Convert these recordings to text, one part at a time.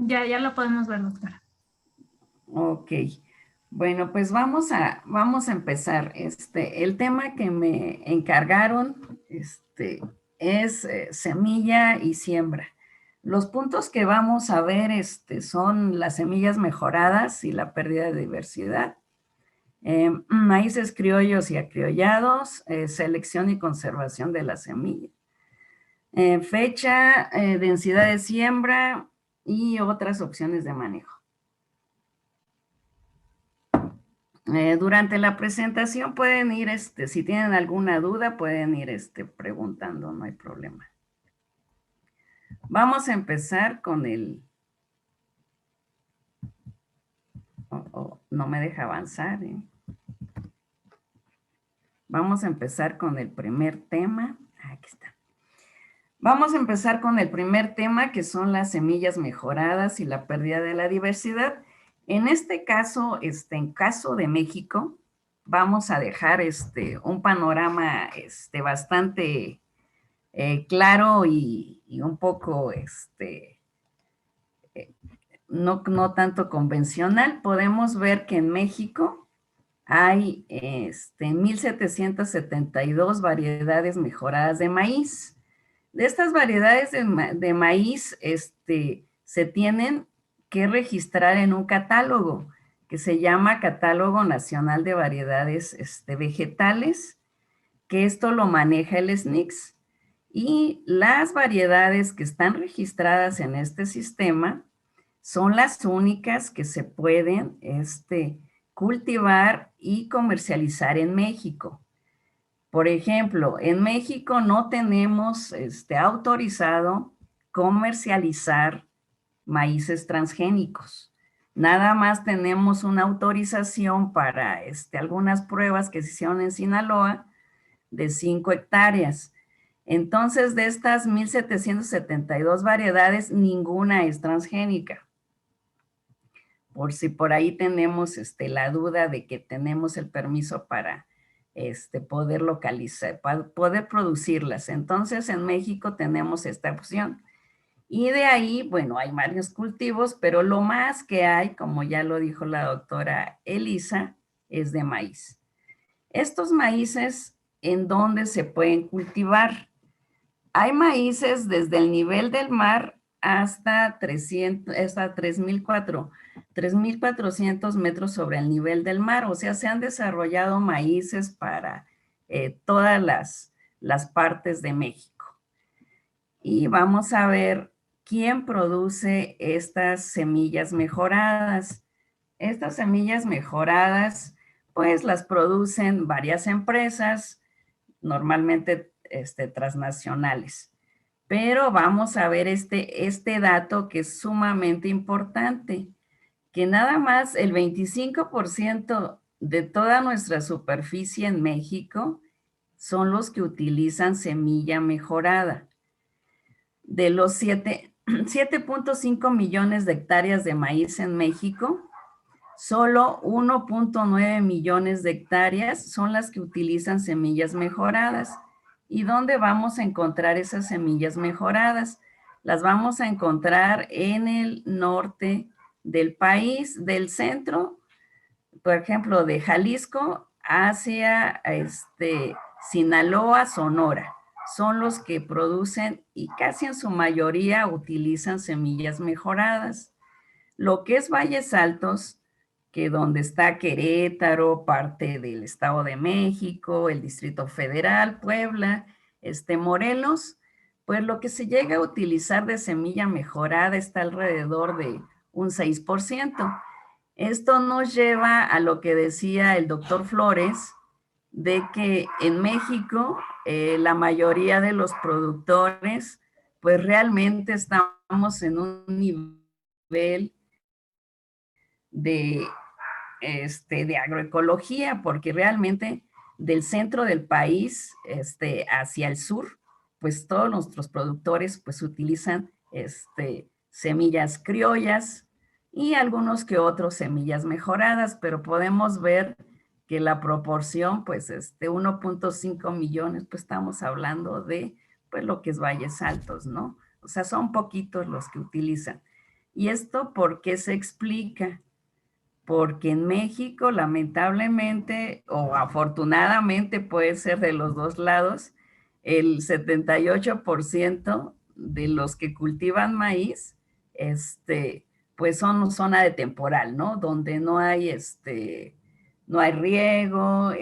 Ya lo podemos ver, doctora. Ok. Bueno, pues vamos a empezar. El tema que me encargaron, es semilla y siembra. Los puntos que vamos a ver, son las semillas mejoradas y la pérdida de diversidad. Maíces criollos y acriollados, selección y conservación de la semilla. Fecha, densidad de siembra y otras opciones de manejo. Durante la presentación pueden ir, si tienen alguna duda, pueden ir preguntando, no hay problema. Vamos a empezar con el... no me deja avanzar. Vamos a empezar con el primer tema. Aquí está. Vamos a empezar con el primer tema, que son las semillas mejoradas y la pérdida de la diversidad. En este caso, en caso de México, vamos a dejar un panorama bastante claro y un poco no tanto convencional. Podemos ver que en México hay 1,772 variedades mejoradas de maíz. De estas variedades de maíz, se tienen que registrar en un catálogo que se llama Catálogo Nacional de Variedades Vegetales, que esto lo maneja el SNICS. Y las variedades que están registradas en este sistema son las únicas que se pueden cultivar y comercializar en México. Por ejemplo, en México no tenemos autorizado comercializar maíces transgénicos. Nada más tenemos una autorización para algunas pruebas que se hicieron en Sinaloa de 5 hectáreas. Entonces, de estas 1,772 variedades, ninguna es transgénica. Por si por ahí tenemos la duda de que tenemos el permiso para poder localizar, para poder producirlas. Entonces, en México tenemos esta opción. Y de ahí, bueno, hay varios cultivos, pero lo más que hay, como ya lo dijo la doctora Elisa, es de maíz. Estos maíces, ¿en dónde se pueden cultivar? Hay maíces desde el nivel del mar hasta 3,400 metros sobre el nivel del mar. O sea, se han desarrollado maíces para todas las partes de México. Y vamos a ver quién produce estas semillas mejoradas. Estas semillas mejoradas, pues las producen varias empresas, normalmente transnacionales. Pero vamos a ver este dato que es sumamente importante, que nada más el 25% de toda nuestra superficie en México son los que utilizan semilla mejorada. De los 7.5 millones de hectáreas de maíz en México, solo 1.9 millones de hectáreas son las que utilizan semillas mejoradas. ¿Y dónde vamos a encontrar esas semillas mejoradas? Las vamos a encontrar en el norte del país, del centro, por ejemplo, de Jalisco hacia Sinaloa, Sonora. Son los que producen y casi en su mayoría utilizan semillas mejoradas. Lo que es Valles Altos, que donde está Querétaro, parte del Estado de México, el Distrito Federal, Puebla, Morelos, pues lo que se llega a utilizar de semilla mejorada está alrededor de un 6%. Esto nos lleva a lo que decía el doctor Flores, de que en México la mayoría de los productores, pues realmente estamos en un nivel de, de agroecología, porque realmente del centro del país hacia el sur, pues todos nuestros productores pues utilizan semillas criollas y algunos que otros semillas mejoradas, pero podemos ver que la proporción, pues 1.5 millones, pues estamos hablando de pues lo que es Valles Altos, ¿no? O sea, son poquitos los que utilizan. ¿Y esto por qué se explica? Porque en México, lamentablemente, o afortunadamente, puede ser de los dos lados, el 78% de los que cultivan maíz, pues son zona de temporal, ¿no? Donde no hay, no hay riego,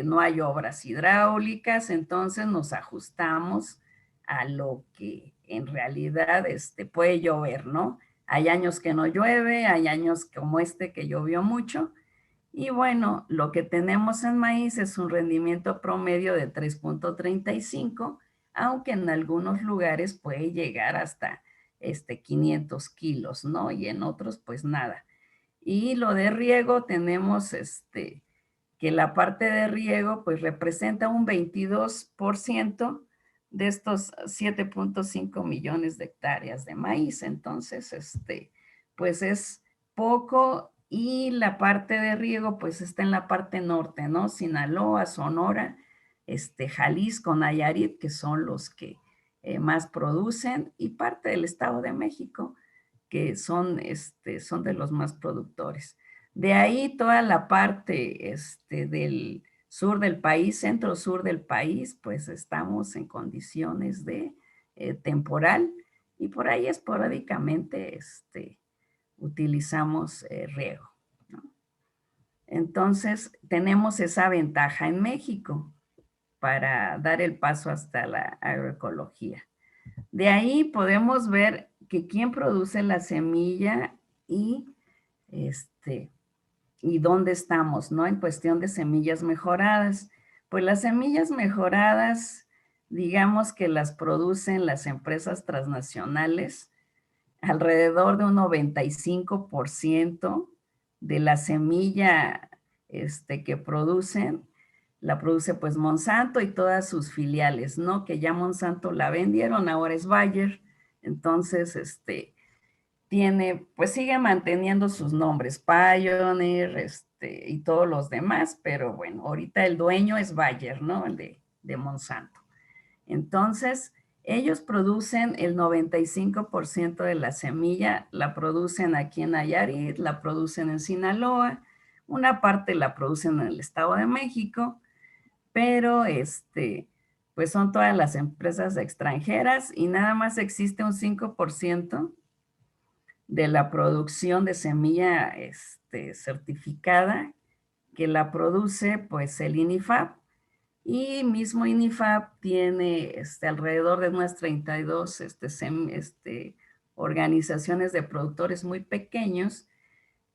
no hay obras hidráulicas, entonces nos ajustamos a lo que en realidad puede llover, ¿no? Hay años que no llueve, hay años como este que llovió mucho. Y bueno, lo que tenemos en maíz es un rendimiento promedio de 3.35, aunque en algunos lugares puede llegar hasta 500 kilos, ¿no? Y en otros pues nada. Y lo de riego tenemos que la parte de riego pues representa un 22% de estos 7.5 millones de hectáreas de maíz. Entonces, pues es poco, y la parte de riego pues está en la parte norte, ¿no? Sinaloa, Sonora, Jalisco, Nayarit, que son los que más producen, y parte del Estado de México, que son de los más productores. De ahí toda la parte del sur del país, centro-sur del país, pues estamos en condiciones de temporal, y por ahí esporádicamente utilizamos riego, ¿no? Entonces tenemos esa ventaja en México para dar el paso hasta la agroecología. De ahí podemos ver que quién produce la semilla y dónde estamos, ¿no? En cuestión de semillas mejoradas. Pues las semillas mejoradas, digamos que las producen las empresas transnacionales. Alrededor de un 95% de la semilla que producen, la produce pues Monsanto y todas sus filiales, ¿no? Que ya Monsanto la vendieron, ahora es Bayer. Entonces, pues sigue manteniendo sus nombres, Pioneer, y todos los demás, pero bueno, ahorita el dueño es Bayer, ¿no? El de Monsanto. Entonces, ellos producen el 95% de la semilla, la producen aquí en Nayarit, la producen en Sinaloa, una parte la producen en el Estado de México, pero pues son todas las empresas extranjeras, y nada más existe un 5% de la producción de semilla certificada, que la produce pues el INIFAP, y mismo INIFAP tiene alrededor de unas 32 organizaciones de productores muy pequeños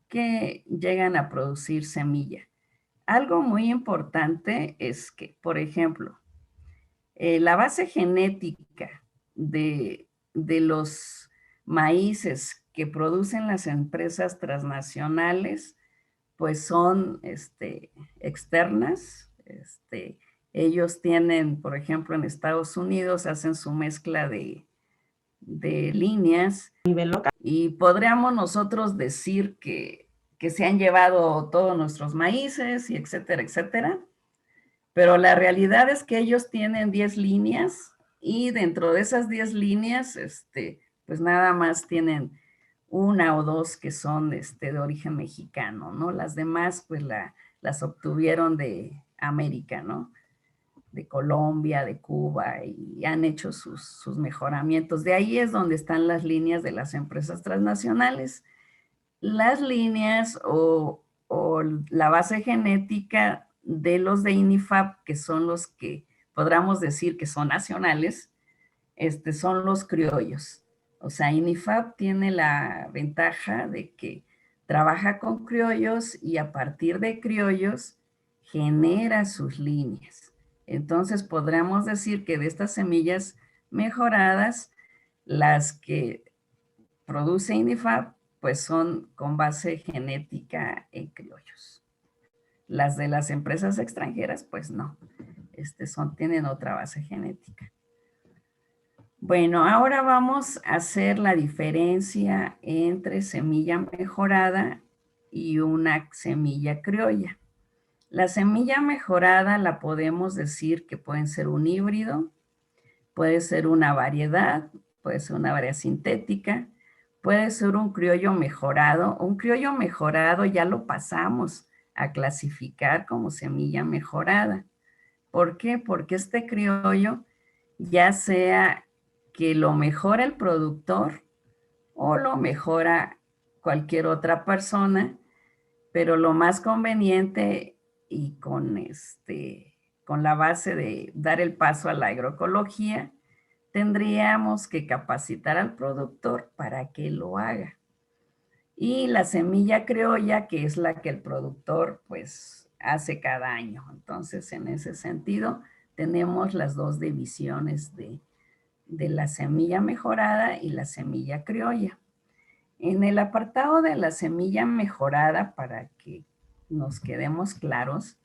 que llegan a producir semilla. Algo muy importante es que, por ejemplo, la base genética de los maíces que producen las empresas transnacionales, pues son externas. Ellos tienen, por ejemplo, en Estados Unidos, hacen su mezcla de líneas, y podríamos nosotros decir que se han llevado todos nuestros maíces, y etcétera, etcétera. Pero la realidad es que ellos tienen 10 líneas, y dentro de esas 10 líneas, pues nada más tienen una o dos que son de origen mexicano, ¿no? Las demás, pues las obtuvieron de América, ¿no? De Colombia, de Cuba, y han hecho sus mejoramientos. De ahí es donde están las líneas de las empresas transnacionales. Las líneas o la base genética de los de INIFAP, que son los que podríamos decir que son nacionales, son los criollos. O sea, INIFAP tiene la ventaja de que trabaja con criollos, y a partir de criollos genera sus líneas. Entonces podríamos decir que de estas semillas mejoradas, las que produce INIFAP pues son con base genética en criollos. Las de las empresas extranjeras pues no, tienen otra base genética. Bueno, ahora vamos a hacer la diferencia entre semilla mejorada y una semilla criolla. La semilla mejorada la podemos decir que pueden ser un híbrido, puede ser una variedad sintética, puede ser un criollo mejorado. Un criollo mejorado ya lo pasamos a clasificar como semilla mejorada. ¿Por qué? Porque este criollo, ya sea que lo mejora el productor o lo mejora cualquier otra persona, pero lo más conveniente y con la base de dar el paso a la agroecología, tendríamos que capacitar al productor para que lo haga. Y la semilla criolla, que es la que el productor pues hace cada año. Entonces, en ese sentido, tenemos las dos divisiones de la semilla mejorada y la semilla criolla. En el apartado de la semilla mejorada, para que nos quedemos claros,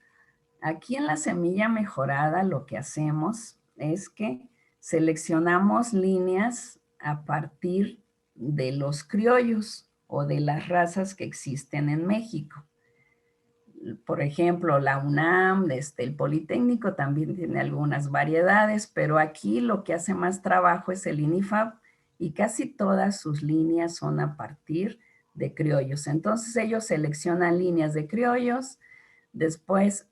aquí en la semilla mejorada lo que hacemos es que seleccionamos líneas a partir de los criollos o de las razas que existen en México. Por ejemplo, la UNAM, el Politécnico también tiene algunas variedades, pero aquí lo que hace más trabajo es el INIFAP y casi todas sus líneas son a partir de criollos. Entonces ellos seleccionan líneas de criollos, después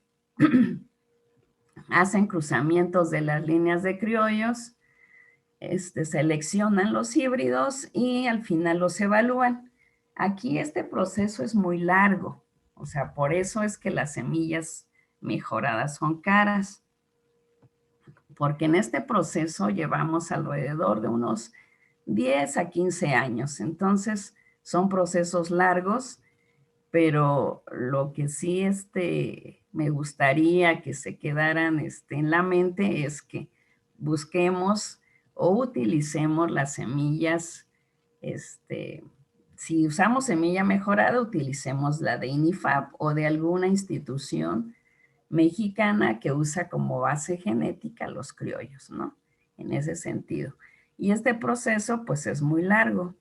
hacen cruzamientos de las líneas de criollos, seleccionan los híbridos y al final los evalúan. Aquí este proceso es muy largo, o sea, por eso es que las semillas mejoradas son caras, porque en este proceso llevamos alrededor de unos 10 a 15 años. Entonces, son procesos largos, pero lo que sí me gustaría que se quedaran en la mente es que busquemos o utilicemos las semillas, si usamos semilla mejorada, utilicemos la de INIFAP o de alguna institución mexicana que usa como base genética los criollos, ¿no? En ese sentido. Y este proceso, pues, es muy largo.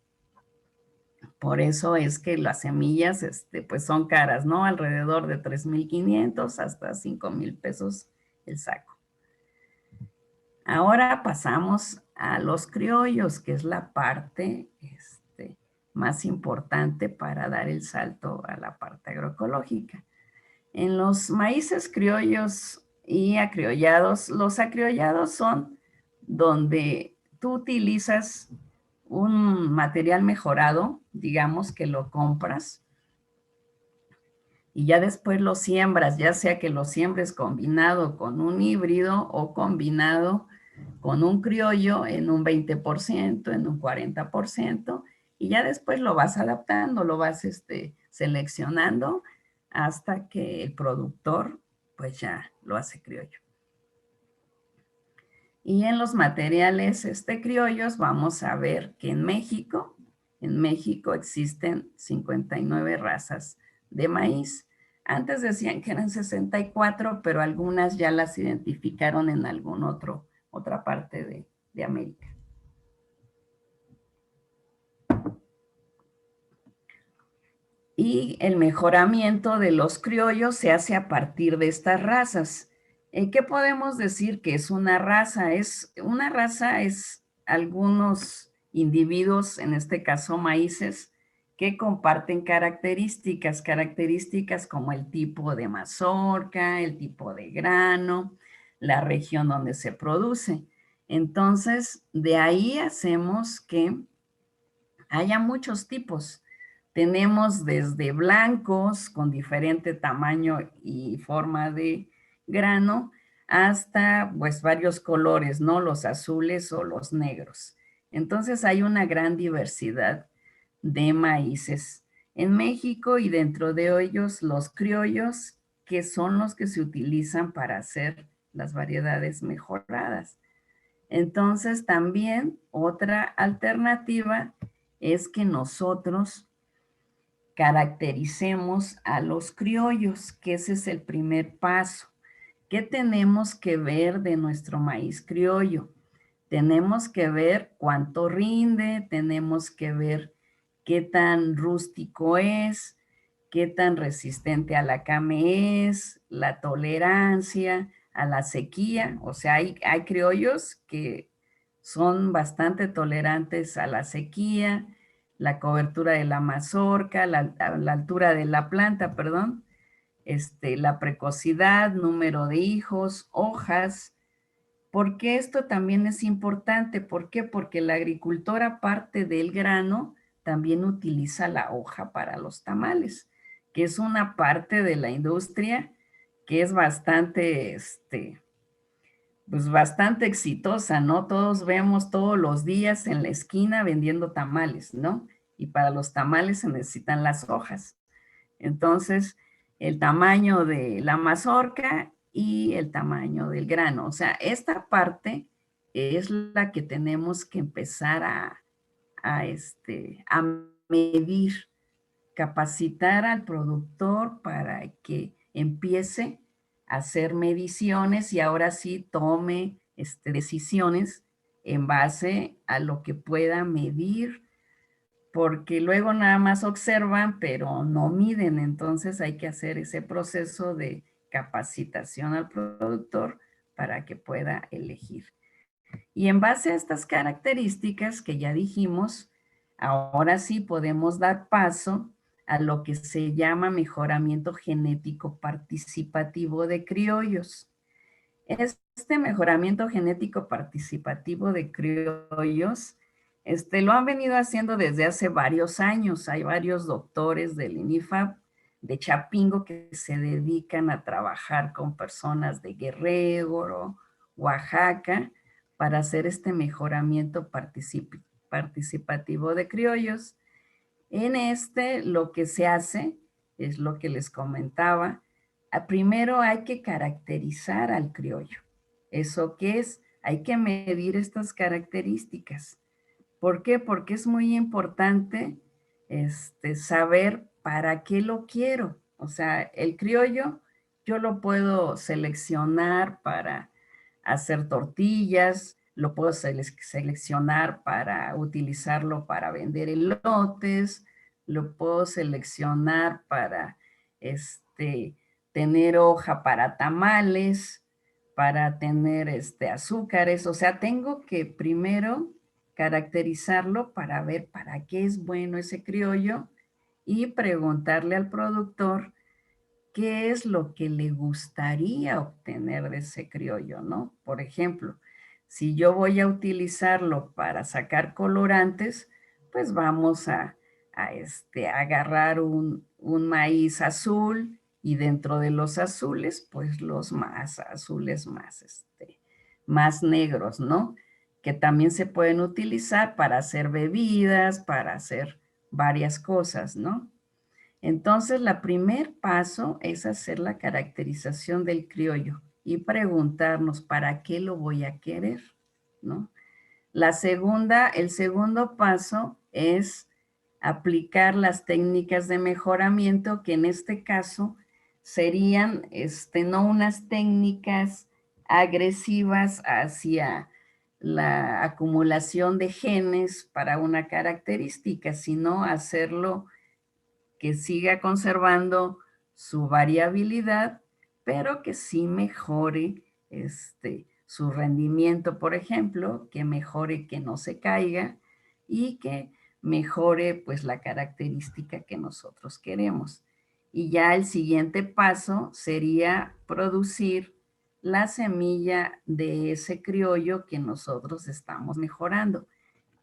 Por eso es que las semillas, pues, son caras, ¿no? Alrededor de 3,500 hasta 5,000 pesos el saco. Ahora pasamos a los criollos, que es la parte más importante para dar el salto a la parte agroecológica. En los maíces criollos y acriollados, los acriollados son donde tú utilizas un material mejorado, digamos que lo compras, y ya después lo siembras, ya sea que lo siembres combinado con un híbrido o combinado con un criollo en un 20%, en un 40%, y ya después lo vas adaptando, lo vas seleccionando hasta que el productor pues ya lo hace criollo. Y en los materiales criollos vamos a ver que en México existen 59 razas de maíz. Antes decían que eran 64, pero algunas ya las identificaron en otra parte de América. Y el mejoramiento de los criollos se hace a partir de estas razas. ¿Qué podemos decir que es una raza? Una raza es algunos individuos, en este caso maíces, que comparten características como el tipo de mazorca, el tipo de grano, la región donde se produce. Entonces, de ahí hacemos que haya muchos tipos. Tenemos desde blancos con diferente tamaño y forma de grano hasta pues varios colores, ¿no? Los azules o los negros. Entonces hay una gran diversidad de maíces en México y dentro de ellos los criollos, que son los que se utilizan para hacer las variedades mejoradas. Entonces también otra alternativa es que nosotros caractericemos a los criollos, que ese es el primer paso. ¿Qué tenemos que ver de nuestro maíz criollo? Tenemos que ver cuánto rinde, tenemos que ver qué tan rústico es, qué tan resistente a la came es, la tolerancia a la sequía. O sea, hay criollos que son bastante tolerantes a la sequía, la cobertura de la mazorca, la altura de la planta, perdón, la precocidad, número de hijos, hojas. ¿Por qué esto también es importante? ¿Por qué? Porque el agricultor, aparte del grano, también utiliza la hoja para los tamales, que es una parte de la industria que es bastante, pues bastante exitosa, ¿no? Todos vemos todos los días en la esquina vendiendo tamales, ¿no? Y para los tamales se necesitan las hojas. Entonces, el tamaño de la mazorca y el tamaño del grano. O sea, esta parte es la que tenemos que empezar a medir, capacitar al productor para que empiece a hacer mediciones y ahora sí tome decisiones en base a lo que pueda medir, porque luego nada más observan, pero no miden. Entonces hay que hacer ese proceso de capacitación al productor para que pueda elegir. Y en base a estas características que ya dijimos, ahora sí podemos dar paso a lo que se llama mejoramiento genético participativo de criollos. Este mejoramiento genético participativo de criollos, lo han venido haciendo desde hace varios años. Hay varios doctores del INIFAP de Chapingo que se dedican a trabajar con personas de Guerrero, Oaxaca, para hacer este mejoramiento participativo de criollos. En lo que se hace, es lo que les comentaba, primero hay que caracterizar al criollo. ¿Eso qué es? Hay que medir estas características. ¿Por qué? Porque es muy importante saber para qué lo quiero. O sea, el criollo yo lo puedo seleccionar para hacer tortillas, lo puedo seleccionar para utilizarlo para vender elotes, lo puedo seleccionar para tener hoja para tamales, para tener azúcares. O sea, tengo que primero caracterizarlo para ver para qué es bueno ese criollo y preguntarle al productor qué es lo que le gustaría obtener de ese criollo, ¿no? Por ejemplo, si yo voy a utilizarlo para sacar colorantes, pues vamos a agarrar un maíz azul y dentro de los azules, pues los más azules, más negros, ¿no? Que también se pueden utilizar para hacer bebidas, para hacer varias cosas, ¿no? Entonces, el primer paso es hacer la caracterización del criollo y preguntarnos para qué lo voy a querer, ¿no? El segundo paso es aplicar las técnicas de mejoramiento, que en este caso serían no unas técnicas agresivas hacia la acumulación de genes para una característica, sino hacerlo que siga conservando su variabilidad, pero que sí mejore su rendimiento, por ejemplo, que mejore que no se caiga y que mejore pues la característica que nosotros queremos. Y ya el siguiente paso sería producir la semilla de ese criollo que nosotros estamos mejorando.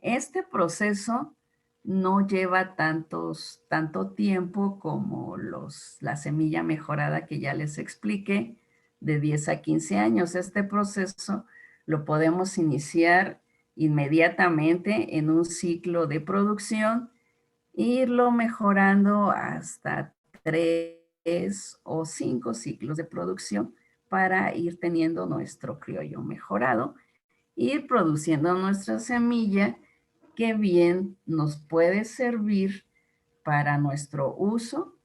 Este proceso no lleva tanto tiempo como la semilla mejorada que ya les expliqué, de 10 a 15 años. Este proceso lo podemos iniciar inmediatamente en un ciclo de producción, irlo mejorando hasta 3 o 5 ciclos de producción para ir teniendo nuestro criollo mejorado, ir produciendo nuestra semilla que bien nos puede servir para nuestro uso,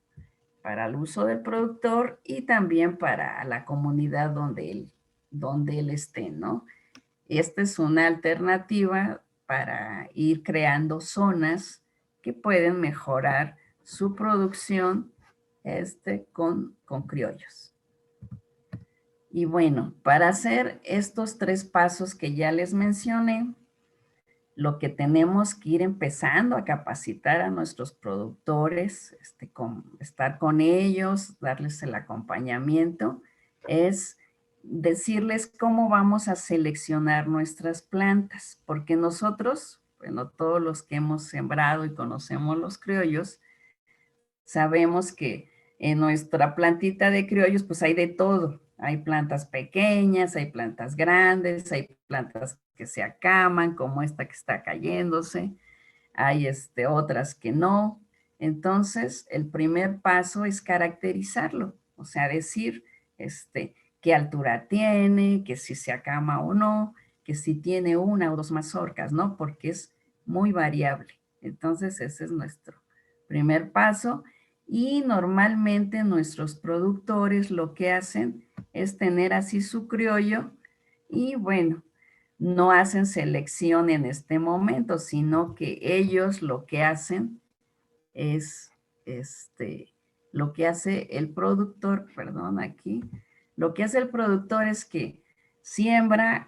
para el uso del productor y también para la comunidad donde él esté, ¿no? Esta es una alternativa para ir creando zonas que pueden mejorar su producción con criollos. Y bueno, para hacer estos 3 pasos que ya les mencioné, lo que tenemos que ir empezando a capacitar a nuestros productores, estar con ellos, darles el acompañamiento, es decirles cómo vamos a seleccionar nuestras plantas, porque nosotros, bueno, todos los que hemos sembrado y conocemos los criollos, sabemos que en nuestra plantita de criollos pues hay de todo. Hay plantas pequeñas, hay plantas grandes, hay plantas que se acaman, como esta que está cayéndose. Hay otras que no. Entonces, el primer paso es caracterizarlo, o sea, decir qué altura tiene, que si se acama o no, que si tiene una o dos mazorcas, ¿no? Porque es muy variable. Entonces, ese es nuestro primer paso. Y normalmente nuestros productores lo que hacen es tener así su criollo y bueno, no hacen selección en este momento, sino que ellos lo que hacen es, lo que hace el productor, perdón, aquí, lo que hace el productor es que siembra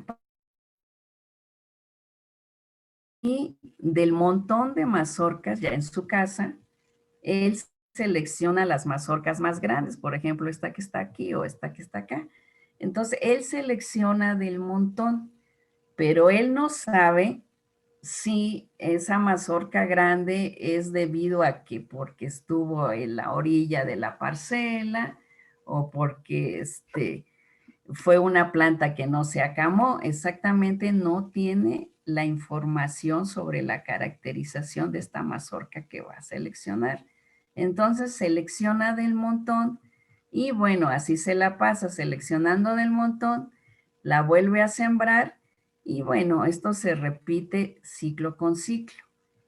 y del montón de mazorcas ya en su casa, él selecciona las mazorcas más grandes, por ejemplo, esta que está aquí o esta que está acá. Entonces, él selecciona del montón, pero él no sabe si esa mazorca grande es debido a que porque estuvo en la orilla de la parcela o porque fue una planta que no se acamó, exactamente no tiene la información sobre la caracterización de esta mazorca que va a seleccionar. Entonces selecciona del montón y bueno, así se la pasa seleccionando del montón, la vuelve a sembrar y bueno, esto se repite ciclo con ciclo.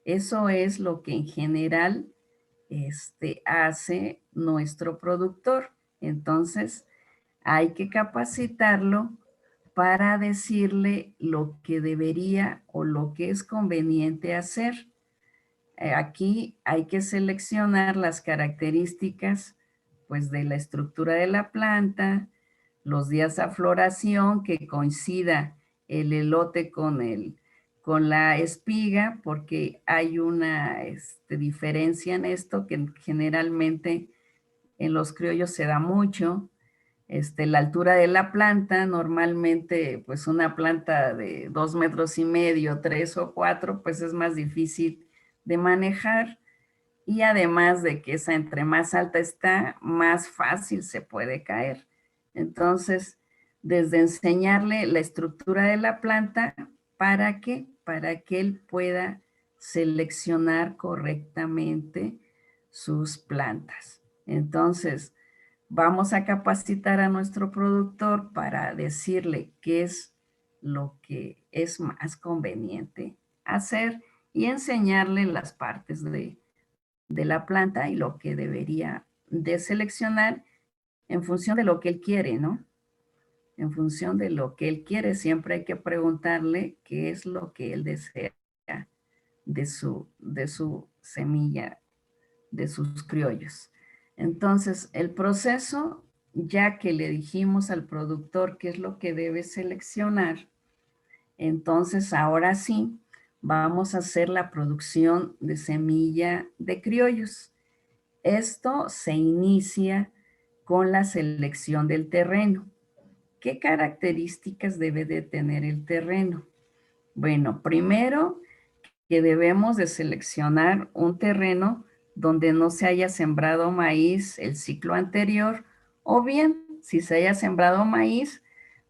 Eso es lo que en general hace nuestro productor. Entonces, hay que capacitarlo para decirle lo que debería o lo que es conveniente hacer. Aquí hay que seleccionar las características pues de la estructura de la planta, los días a floración, que coincida el elote con la espiga, porque hay una diferencia en esto que generalmente en los criollos se da mucho. La altura de la planta, normalmente pues una planta de 2,5 metros, 3 o 4, pues es más difícil de manejar y además de que esa entre más alta está, más fácil se puede caer. Entonces, desde enseñarle la estructura de la planta, ¿para qué? Para que él pueda seleccionar correctamente sus plantas. Entonces, vamos a capacitar a nuestro productor para decirle qué es lo que es más conveniente hacer y enseñarle las partes de la planta y lo que debería de seleccionar en función de lo que él quiere, ¿no? En función de lo que él quiere, siempre hay que preguntarle qué es lo que él desea de su semilla, de sus criollos. Entonces, el proceso, ya que le dijimos al productor qué es lo que debe seleccionar, entonces ahora sí vamos a hacer la producción de semilla de criollos. Esto se inicia con la selección del terreno. ¿Qué características debe de tener el terreno? Bueno, primero que debemos de seleccionar un terreno donde no se haya sembrado maíz el ciclo anterior, o bien, si se haya sembrado maíz,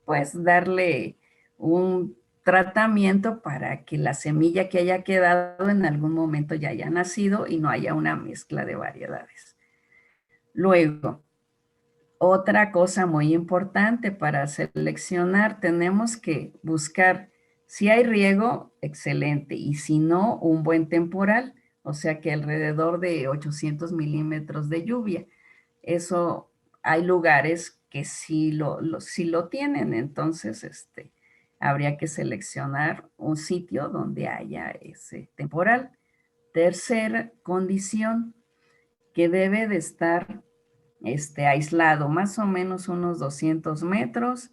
pues darle un tratamiento para que la semilla que haya quedado en algún momento ya haya nacido y no haya una mezcla de variedades. Luego, otra cosa muy importante para seleccionar, tenemos que buscar si hay riego, excelente, y si no, un buen temporal, o sea que alrededor de 800 milímetros de lluvia. Eso hay lugares que sí lo tienen, entonces habría que seleccionar un sitio donde haya ese temporal. Tercera condición, que debe de estar aislado, más o menos unos 200 metros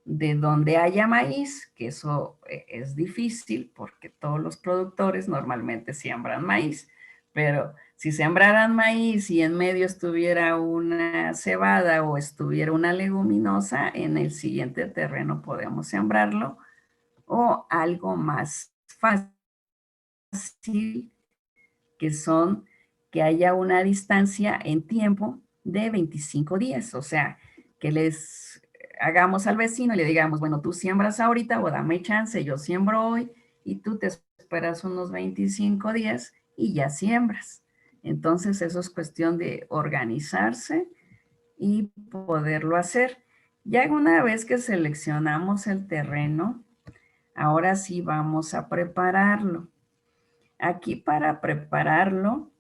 de donde haya maíz, que eso es difícil porque todos los productores normalmente siembran maíz, pero si sembraran maíz y en medio estuviera una cebada o estuviera una leguminosa, en el siguiente terreno podemos sembrarlo, o algo más fácil, que son que haya una distancia en tiempo de 25 días, o sea, que les hagamos al vecino y le digamos, bueno, tú siembras ahorita o dame chance, yo siembro hoy y tú te esperas unos 25 días y ya siembras. Entonces eso es cuestión de organizarse y poderlo hacer. Ya una vez que seleccionamos el terreno, ahora sí vamos a prepararlo. Aquí para prepararlo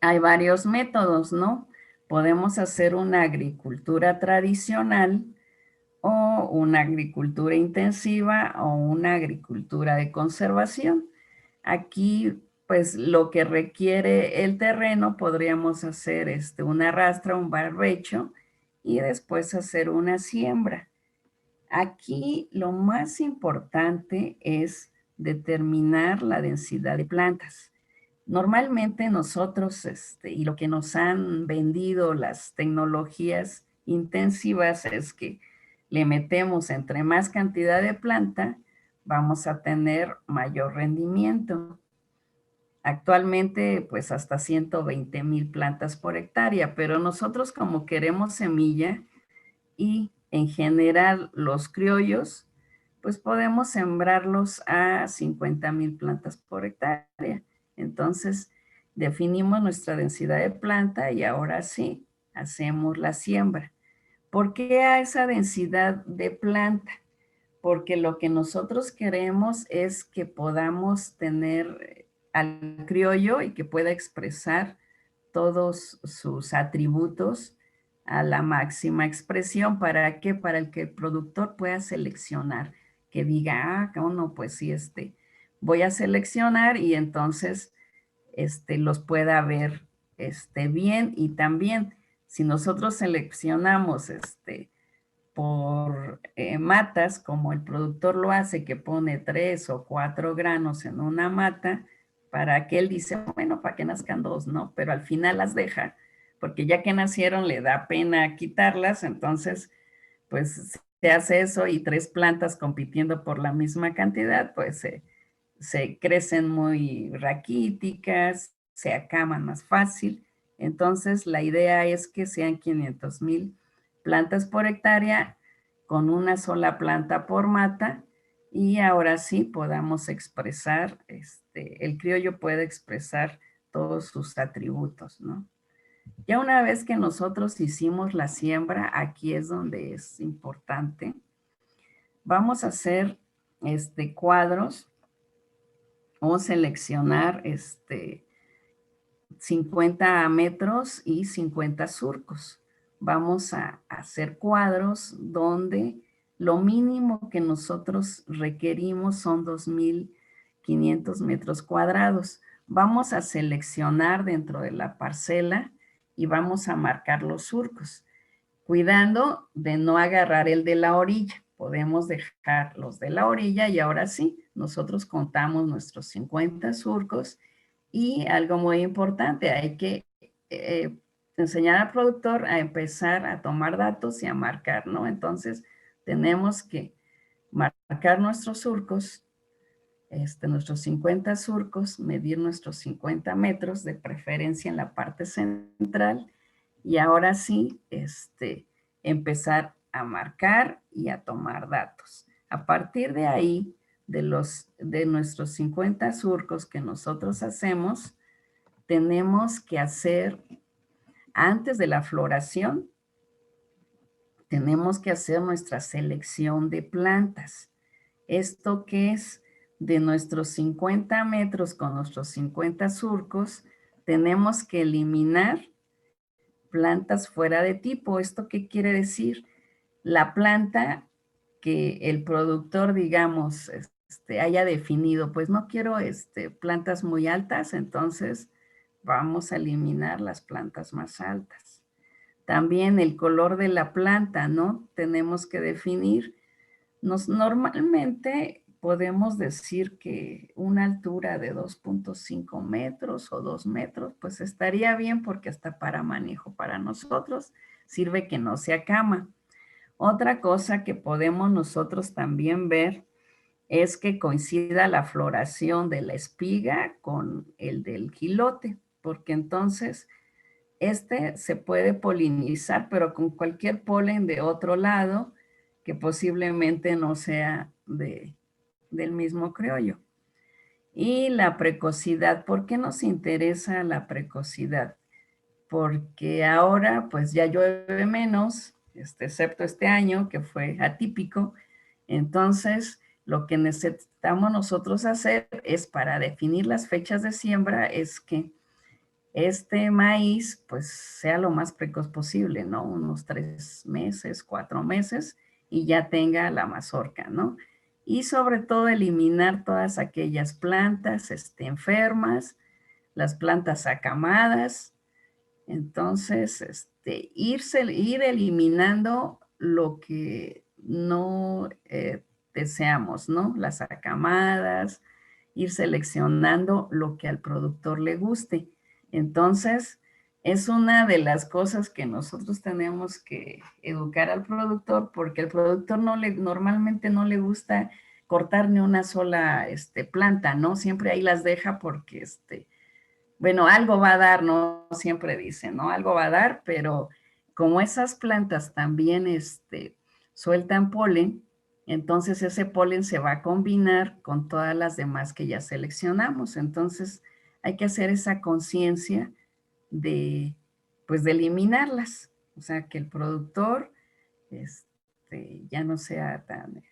hay varios métodos, ¿no? Podemos hacer una agricultura tradicional o una agricultura intensiva o una agricultura de conservación. Aquí, pues, lo que requiere el terreno, podríamos hacer una rastra, un barbecho, y después hacer una siembra. Aquí lo más importante es determinar la densidad de plantas. Normalmente nosotros, y lo que nos han vendido las tecnologías intensivas es que le metemos entre más cantidad de planta, vamos a tener mayor rendimiento. Actualmente, pues hasta 120,000 plantas por hectárea, pero nosotros como queremos semilla y en general los criollos, pues podemos sembrarlos a 50,000 plantas por hectárea. Entonces, definimos nuestra densidad de planta y ahora sí, hacemos la siembra. ¿Por qué a esa densidad de planta? Porque lo que nosotros queremos es que podamos tener al criollo y que pueda expresar todos sus atributos a la máxima expresión. ¿Para qué? Para el que el productor pueda seleccionar, que diga, ah, no, pues sí, voy a seleccionar y entonces los pueda ver bien. Y también, si nosotros seleccionamos por matas, como el productor lo hace, que pone 3 o 4 granos en una mata, para que él dice, bueno, para que nazcan 2, ¿no? Pero al final las deja, porque ya que nacieron le da pena quitarlas, entonces, pues se hace eso y 3 plantas compitiendo por la misma cantidad, pues se crecen muy raquíticas, se acaman más fácil. Entonces, la idea es que sean 500,000 plantas por hectárea con una sola planta por mata y ahora sí podamos expresar, el criollo puede expresar todos sus atributos, ¿no? Ya una vez que nosotros hicimos la siembra, aquí es donde es importante. Vamos a hacer cuadros o seleccionar 50 metros y 50 surcos. Vamos a hacer cuadros donde lo mínimo que nosotros requerimos son 2,500 metros cuadrados. Vamos a seleccionar dentro de la parcela y vamos a marcar los surcos, cuidando de no agarrar el de la orilla. Podemos dejar los de la orilla y ahora sí, nosotros contamos nuestros 50 surcos y algo muy importante, hay que enseñar al productor a empezar a tomar datos y a marcar, ¿no? Entonces, tenemos que marcar nuestros surcos, nuestros 50 surcos, medir nuestros 50 metros, de preferencia en la parte central, y ahora sí, empezar a marcar y a tomar datos. A partir de ahí, de nuestros 50 surcos que nosotros hacemos, tenemos que hacer, antes de la floración, tenemos que hacer nuestra selección de plantas. ¿Esto qué es? De nuestros 50 metros con nuestros 50 surcos, tenemos que eliminar plantas fuera de tipo. ¿Esto qué quiere decir? La planta que el productor, digamos, haya definido, pues no quiero plantas muy altas, entonces vamos a eliminar las plantas más altas. También el color de la planta, ¿no? Tenemos que definir. Normalmente podemos decir que una altura de 2.5 metros o 2 metros, pues estaría bien porque hasta para manejo para nosotros sirve que no sea cama. Otra cosa que podemos nosotros también ver es que coincida la floración de la espiga con el del jilote, porque entonces este se puede polinizar, pero con cualquier polen de otro lado que posiblemente no sea del mismo criollo. Y la precocidad, ¿por qué nos interesa la precocidad? Porque ahora pues ya llueve menos, excepto este año que fue atípico. Entonces, lo que necesitamos nosotros hacer es para definir las fechas de siembra es que este maíz pues sea lo más precoz posible, ¿no? Unos 3 meses, 4 meses y ya tenga la mazorca, ¿no? Y sobre todo eliminar todas aquellas plantas enfermas, las plantas acamadas. Entonces, ir eliminando lo que no deseamos, ¿no? Las acamadas, ir seleccionando lo que al productor le guste. Entonces, es una de las cosas que nosotros tenemos que educar al productor, porque al productor normalmente no le gusta cortar ni una sola planta, ¿no? Siempre ahí las deja porque bueno, algo va a dar, ¿no? Siempre dicen, ¿no? Algo va a dar, pero como esas plantas también sueltan polen, entonces ese polen se va a combinar con todas las demás que ya seleccionamos. Entonces hay que hacer esa conciencia de, pues, de eliminarlas. O sea, que el productor ya no sea tan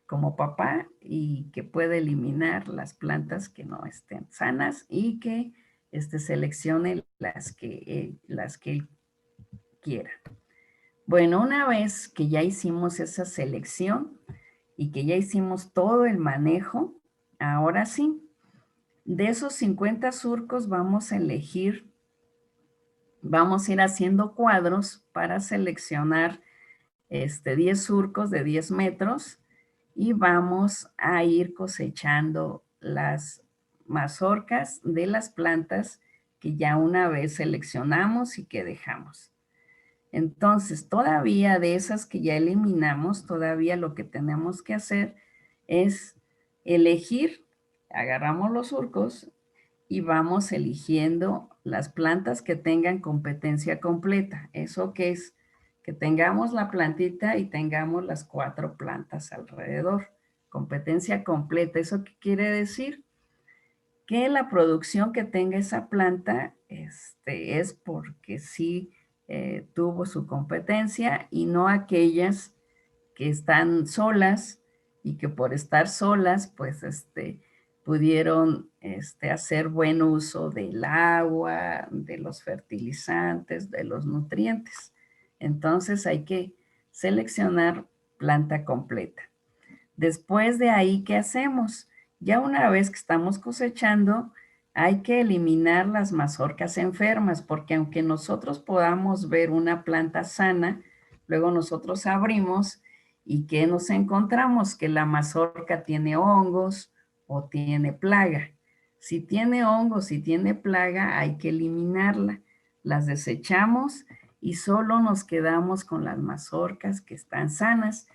como papá y que pueda eliminar las plantas que no estén sanas y que seleccione las que él quiera. Bueno, una vez que ya hicimos esa selección y que ya hicimos todo el manejo, ahora sí, de esos 50 surcos vamos a elegir, vamos a ir haciendo cuadros para seleccionar 10 surcos de 10 metros y vamos a ir cosechando las mazorcas de las plantas que ya una vez seleccionamos y que dejamos. Entonces, todavía de esas que ya eliminamos, todavía lo que tenemos que hacer es elegir, agarramos los surcos y vamos eligiendo las plantas que tengan competencia completa. ¿Eso qué es? Que tengamos la plantita y tengamos las 4 plantas alrededor. Competencia completa. ¿Eso qué quiere decir? Que la producción que tenga esa planta es porque sí tuvo su competencia y no aquellas que están solas y que por estar solas, pues pudieron hacer buen uso del agua, de los fertilizantes, de los nutrientes. Entonces hay que seleccionar planta completa. Después de ahí, ¿qué hacemos? Ya una vez que estamos cosechando, hay que eliminar las mazorcas enfermas, porque aunque nosotros podamos ver una planta sana, luego nosotros abrimos y ¿qué nos encontramos? Que la mazorca tiene hongos o tiene plaga. Si tiene hongos, si tiene plaga, hay que eliminarla. Las desechamos y solo nos quedamos con las mazorcas que están sanas.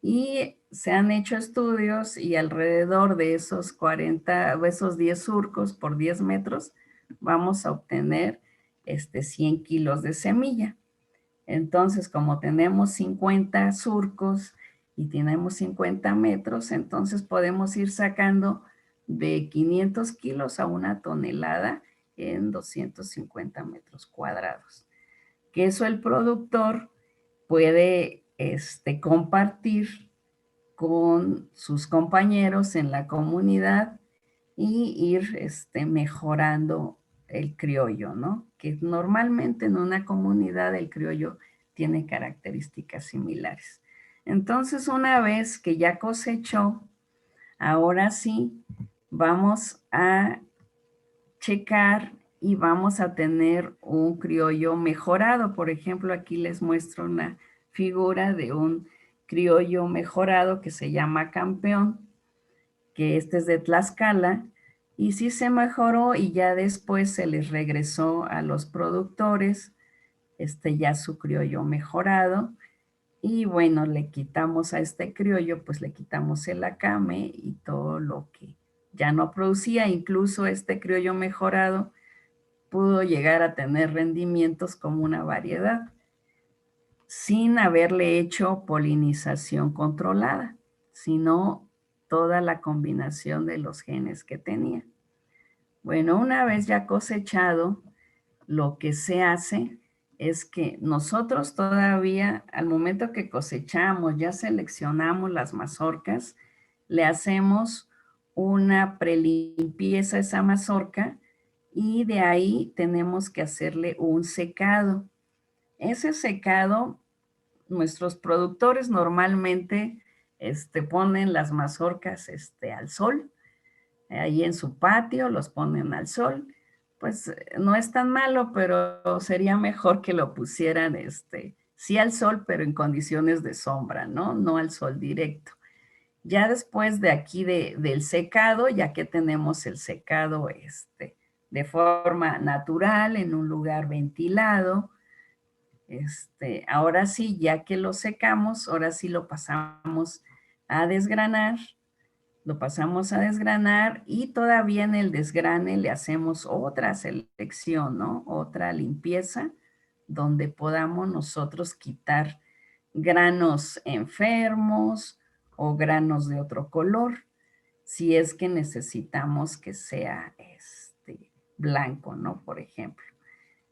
Y se han hecho estudios y alrededor de esos 40, o esos 10 surcos por 10 metros, vamos a obtener 100 kilos de semilla. Entonces, como tenemos 50 surcos y tenemos 50 metros, entonces podemos ir sacando de 500 kilos a 1 tonelada en 250 metros cuadrados. Que eso el productor puede compartir con sus compañeros en la comunidad y ir mejorando el criollo, ¿no? Que normalmente en una comunidad el criollo tiene características similares. Entonces, una vez que ya cosechó, ahora sí vamos a checar y vamos a tener un criollo mejorado. Por ejemplo, aquí les muestro una figura de un criollo mejorado que se llama Campeón, que este es de Tlaxcala, y sí se mejoró y ya después se les regresó a los productores ya su criollo mejorado. Y bueno, le quitamos a este criollo, pues le quitamos el acame y todo lo que ya no producía. Incluso este criollo mejorado pudo llegar a tener rendimientos como una variedad, sin haberle hecho polinización controlada, sino toda la combinación de los genes que tenía. Bueno, una vez ya cosechado, lo que se hace es que nosotros todavía, al momento que cosechamos, ya seleccionamos las mazorcas, le hacemos una prelimpieza a esa mazorca y de ahí tenemos que hacerle un secado. Ese secado, nuestros productores normalmente ponen las mazorcas al sol, ahí en su patio, los ponen al sol. Pues no es tan malo, pero sería mejor que lo pusieran, sí al sol, pero en condiciones de sombra, ¿no? No al sol directo. Ya después de aquí del secado, ya que tenemos el secado de forma natural, en un lugar ventilado, ahora sí, ya que lo secamos, ahora sí lo pasamos a desgranar. Lo pasamos a desgranar y todavía en el desgrane le hacemos otra selección, ¿no? Otra limpieza donde podamos nosotros quitar granos enfermos o granos de otro color, si es que necesitamos que sea blanco, ¿no? Por ejemplo.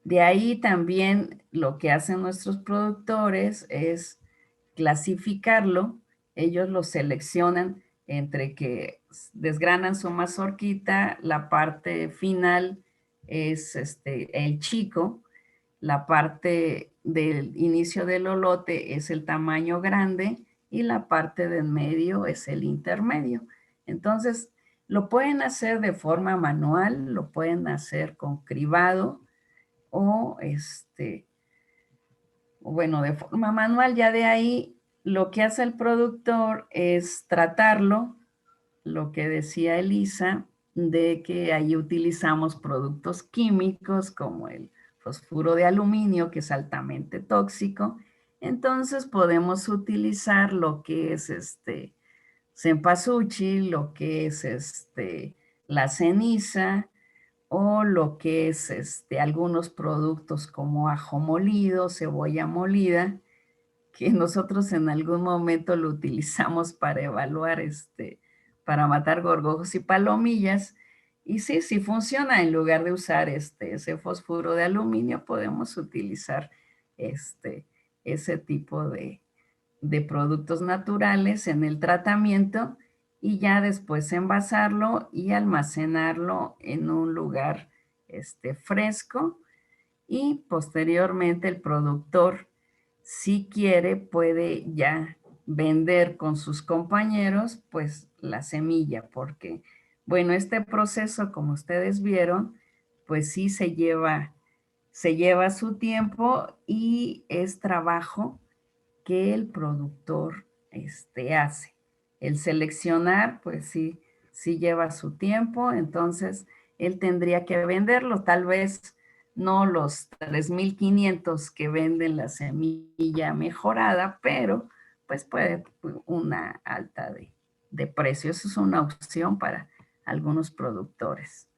De ahí también lo que hacen nuestros productores es clasificarlo. Ellos lo seleccionan entre que desgranan su mazorquita, la parte final es el chico, la parte del inicio del olote es el tamaño grande y la parte del medio es el intermedio. Entonces, lo pueden hacer de forma manual, lo pueden hacer con cribado o bueno, de forma manual. Ya de ahí lo que hace el productor es tratarlo, lo que decía Elisa, de que ahí utilizamos productos químicos como el fosfuro de aluminio, que es altamente tóxico. Entonces podemos utilizar lo que es cempasúchil, lo que es la ceniza, o lo que es algunos productos como ajo molido, cebolla molida, que nosotros en algún momento lo utilizamos para evaluar, para matar gorgojos y palomillas. Y sí, sí funciona. En lugar de usar ese fósforo de aluminio, podemos utilizar ese tipo de productos naturales en el tratamiento y ya después envasarlo y almacenarlo en un lugar fresco. Y posteriormente el productor, si quiere, puede ya vender con sus compañeros pues la semilla, porque bueno, este proceso, como ustedes vieron, pues sí se lleva su tiempo y es trabajo que el productor hace. El seleccionar, pues sí, sí lleva su tiempo, entonces él tendría que venderlo, tal vez no los 3,500 que venden la semilla mejorada, pero pues puede una alta de precio. Eso es una opción para algunos productores.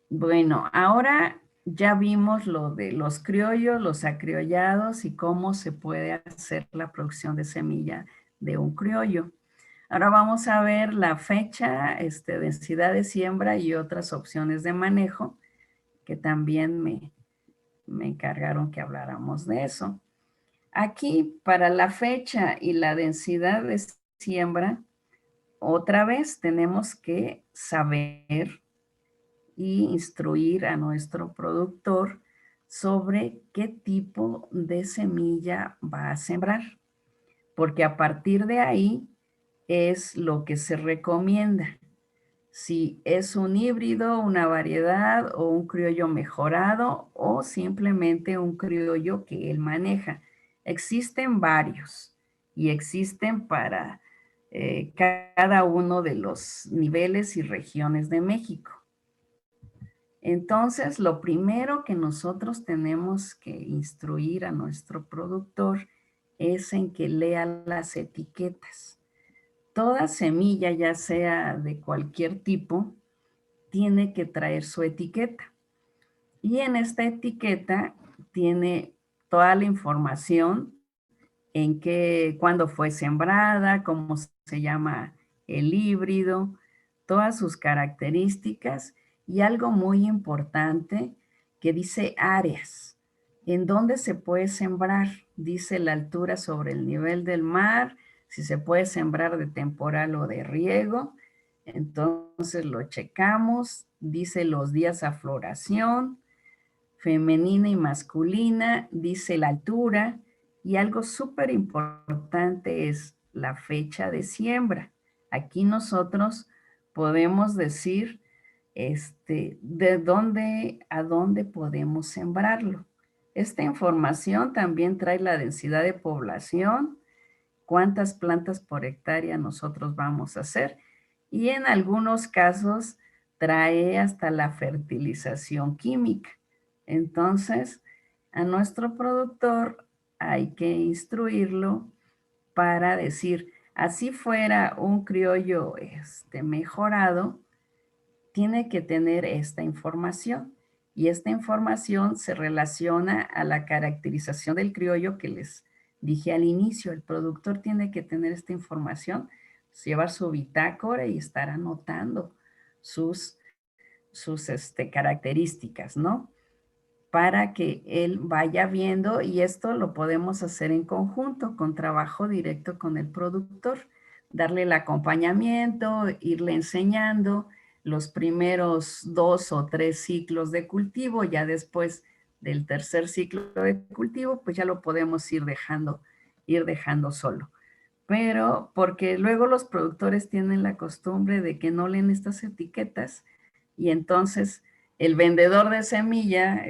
Bueno, ahora ya vimos lo de los criollos, los acriollados y cómo se puede hacer la producción de semilla de un criollo. Ahora vamos a ver la fecha, densidad de siembra y otras opciones de manejo, que también me encargaron que habláramos de eso. Aquí, para la fecha y la densidad de siembra, otra vez tenemos que saber y instruir a nuestro productor sobre qué tipo de semilla va a sembrar, porque a partir de ahí es lo que se recomienda. si es un híbrido, una variedad o un criollo mejorado o simplemente un criollo que él maneja. Existen varios y existen para cada uno de los niveles y regiones de México. Entonces, lo primero que nosotros tenemos que instruir a nuestro productor es en que lea las etiquetas. Toda semilla, ya sea de cualquier tipo, tiene que traer su etiqueta. Y en esta etiqueta tiene toda la información en qué, cuándo fue sembrada, cómo se llama el híbrido, todas sus características y algo muy importante que dice áreas. ¿En dónde se puede sembrar? Dice la altura sobre el nivel del mar, si se puede sembrar de temporal o de riego. Entonces lo checamos, dice los días a floración, femenina y masculina, dice la altura, y algo súper importante es la fecha de siembra. Aquí nosotros podemos decir de dónde a dónde podemos sembrarlo. Esta información también trae la densidad de población, cuántas plantas por hectárea nosotros vamos a hacer, y en algunos casos trae hasta la fertilización química. Entonces, a nuestro productor hay que instruirlo para decir, así fuera un criollo mejorado, tiene que tener esta información. Y esta información se relaciona a la caracterización del criollo que les dije al inicio. El productor tiene que tener esta información, llevar su bitácora y estar anotando sus características, ¿no? Para que él vaya viendo, y esto lo podemos hacer en conjunto, con trabajo directo con el productor, darle el acompañamiento, irle enseñando los primeros 2 o 3 ciclos de cultivo, ya después del tercer ciclo de cultivo, pues ya lo podemos ir dejando solo. Pero porque luego los productores tienen la costumbre de que no leen estas etiquetas y entonces el vendedor de semilla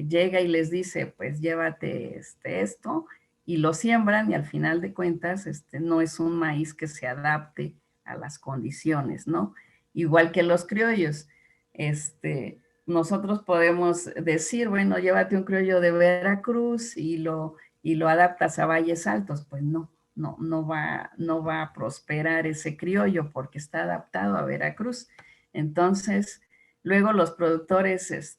llega y les dice, pues llévate esto, y lo siembran y al final de cuentas no es un maíz que se adapte a las condiciones, ¿no? Igual que los criollos. Nosotros podemos decir, bueno, llévate un criollo de Veracruz y lo adaptas a valles altos. Pues no va a prosperar ese criollo porque está adaptado a Veracruz. Entonces, luego los productores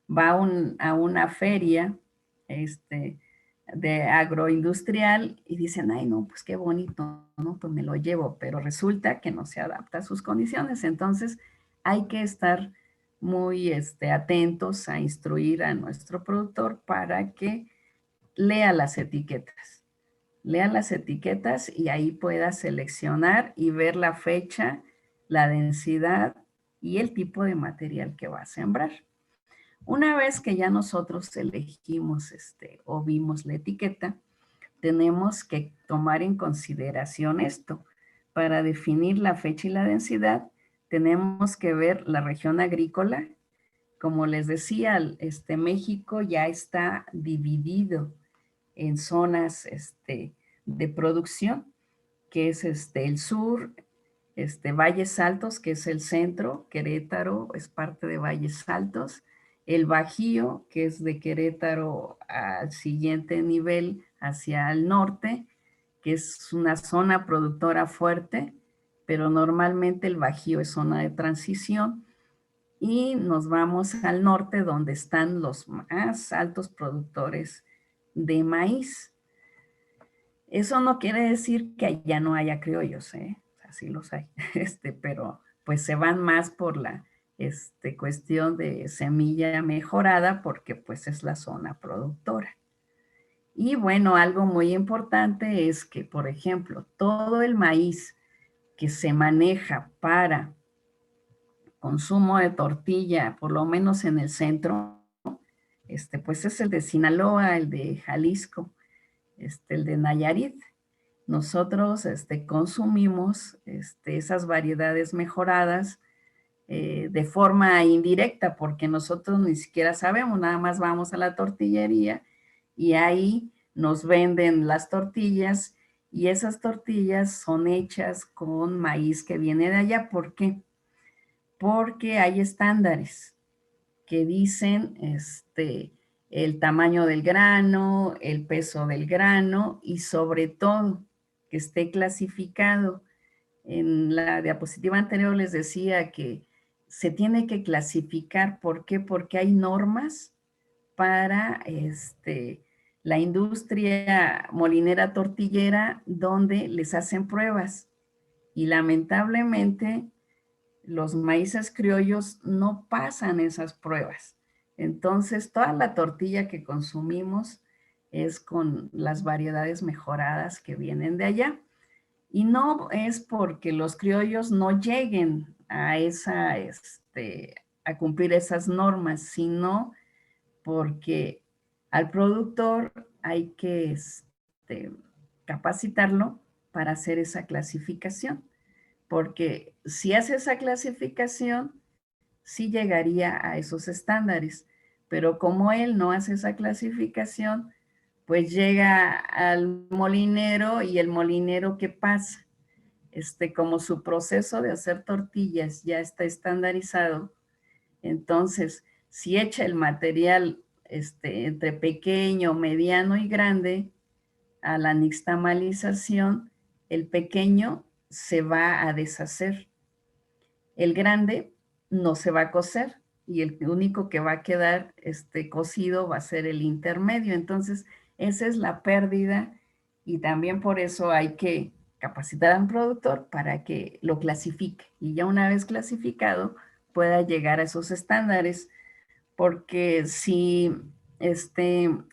van a una feria de agroindustrial y dicen, ay, no, pues qué bonito, ¿no? Pues me lo llevo, pero resulta que no se adapta a sus condiciones. Entonces, hay que estar muy atentos a instruir a nuestro productor para que lea las etiquetas. Lea las etiquetas y ahí pueda seleccionar y ver la fecha, la densidad y el tipo de material que va a sembrar. Una vez que ya nosotros elegimos o vimos la etiqueta, tenemos que tomar en consideración esto. Para definir la fecha y la densidad, tenemos que ver la región agrícola. Como les decía, México ya está dividido en zonas de producción, que es el sur, Valles Altos, que es el centro, Querétaro es parte de Valles Altos, el Bajío, que es de Querétaro al siguiente nivel hacia el norte, que es una zona productora fuerte, pero normalmente el Bajío es zona de transición, y nos vamos al norte donde están los más altos productores de maíz. Eso no quiere decir que allá no haya criollos, ¿eh? Así los hay, pero pues se van más por la cuestión de semilla mejorada porque pues es la zona productora. Y bueno, algo muy importante es que, por ejemplo, todo el maíz que se maneja para consumo de tortilla, por lo menos en el centro, pues es el de Sinaloa, el de Jalisco, el de Nayarit. Nosotros consumimos esas variedades mejoradas de forma indirecta, porque nosotros ni siquiera sabemos, nada más vamos a la tortillería y ahí nos venden las tortillas y esas tortillas son hechas con maíz que viene de allá. ¿Por qué? Porque hay estándares que dicen el tamaño del grano, el peso del grano y sobre todo que esté clasificado. En la diapositiva anterior les decía que se tiene que clasificar. ¿Por qué? Porque hay normas para la industria molinera tortillera donde les hacen pruebas y lamentablemente los maíces criollos no pasan esas pruebas. Entonces, toda la tortilla que consumimos es con las variedades mejoradas que vienen de allá. Y no es porque los criollos no lleguen a a cumplir esas normas, sino porque al productor hay que capacitarlo para hacer esa clasificación. Porque si hace esa clasificación, sí llegaría a esos estándares. Pero como él no hace esa clasificación, pues llega al molinero y el molinero, ¿qué pasa? Como su proceso de hacer tortillas ya está estandarizado, entonces si echa el material entre pequeño, mediano y grande a la nixtamalización, el pequeño se va a deshacer, el grande no se va a cocer y el único que va a quedar cocido va a ser el intermedio. Entonces esa es la pérdida y también por eso hay que capacitar a un productor para que lo clasifique y ya una vez clasificado pueda llegar a esos estándares, porque si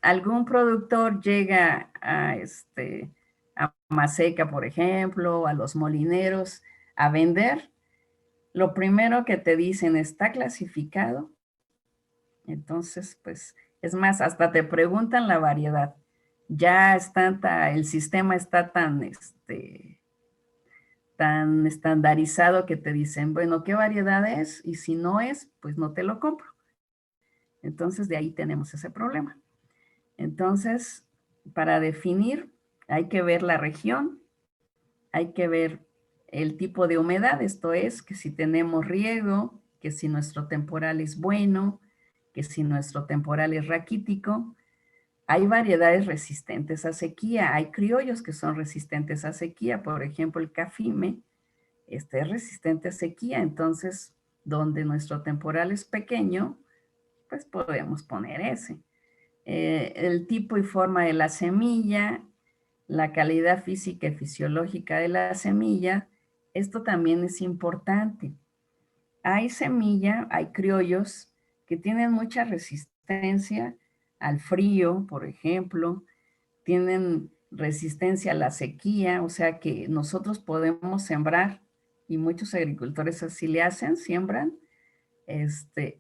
algún productor llega a Maseca, por ejemplo, a los molineros a vender, lo primero que te dicen, ¿está clasificado? Entonces, pues, es más, hasta te preguntan la variedad. Ya está, el sistema está tan estandarizado que te dicen, bueno, ¿qué variedad es? Y si no es, pues no te lo compro. Entonces, de ahí tenemos ese problema. Entonces, para definir, hay que ver la región, hay que ver el tipo de humedad, esto es, que si tenemos riego, que si nuestro temporal es bueno, que si nuestro temporal es raquítico. Hay variedades resistentes a sequía, hay criollos que son resistentes a sequía, por ejemplo, el cafime, es resistente a sequía, entonces, donde nuestro temporal es pequeño, pues podemos poner ese. El tipo y forma de la semilla, la calidad física y fisiológica de la semilla, esto también es importante. Hay semilla, hay criollos que tienen mucha resistencia al frío, por ejemplo, tienen resistencia a la sequía, o sea que nosotros podemos sembrar, y muchos agricultores así le hacen, siembran,